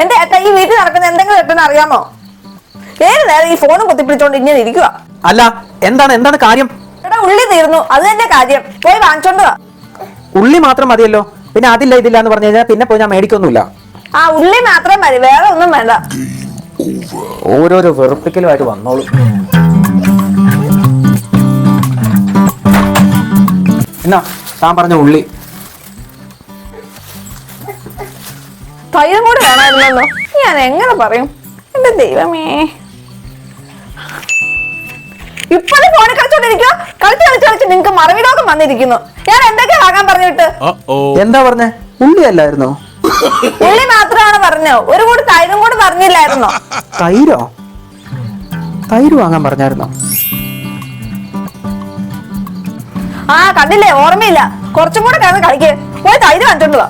എന്റെ ഏട്ടാ ഈ വീട്ടിൽ നടക്കുന്ന എന്തെങ്കിലും ഏട്ടന് അറിയാമോ? ഏത് നേരം ഈ ഫോണും കുത്തിപ്പിടിച്ചോണ്ട് ഇങ്ങനെ ഇരിക്കുക. അല്ല എന്താണ് കാര്യം? എടാ ഉള്ളി തീർന്നു, അത് തന്നെ കാര്യം. പോയി വാങ്ങിച്ചോണ്ട് വാ. ഉള്ളി മാത്രം മതിയല്ലോ, പിന്നെ അതില്ല ഇതില്ല എന്ന് പറഞ്ഞു കഴിഞ്ഞാൽ പിന്നെ പോയി ഞാൻ മേടിക്കൊന്നുമില്ല. ആ ഉള്ളി മാത്രം മതി, വേറെ ഒന്നും വേണ്ട. ഓരോരോ വെറുപ്പിക്കലുമായിട്ട് വന്നോളൂ. എന്നാ താൻ പറഞ്ഞ ഉള്ളി. തൈരും കൂടെ വേണമായിരുന്നല്ലോ. ഞാൻ എങ്ങനെ പറയും? എന്റെ ദൈവമേ, ഇപ്പോഴും ഫോണിൽ കളിച്ചോണ്ടിരിക്കുക. കളിച്ച് നിങ്ങക്ക് മറവി രോഗം വന്നിരിക്കുന്നു. ഞാൻ എന്തൊക്കെയാ വാങ്ങാൻ പറഞ്ഞിട്ട്? എന്താ പറഞ്ഞേ? ഉള്ളി അല്ലായിരുന്നോ? ഉള്ളി മാത്രമാണ് പറഞ്ഞോ, ഒരു കൂടി തൈരും കൂടെ പറഞ്ഞില്ലായിരുന്നോ? തൈര് വാങ്ങാൻ പറഞ്ഞായിരുന്നോ? ആ കണ്ടില്ലേ, ഓർമ്മയില്ല. കുറച്ചും കൂടെ കിടന്ന് കളിക്ക്. പോയി തൈര് വാങ്ങിച്ചോണ്ട് വാ.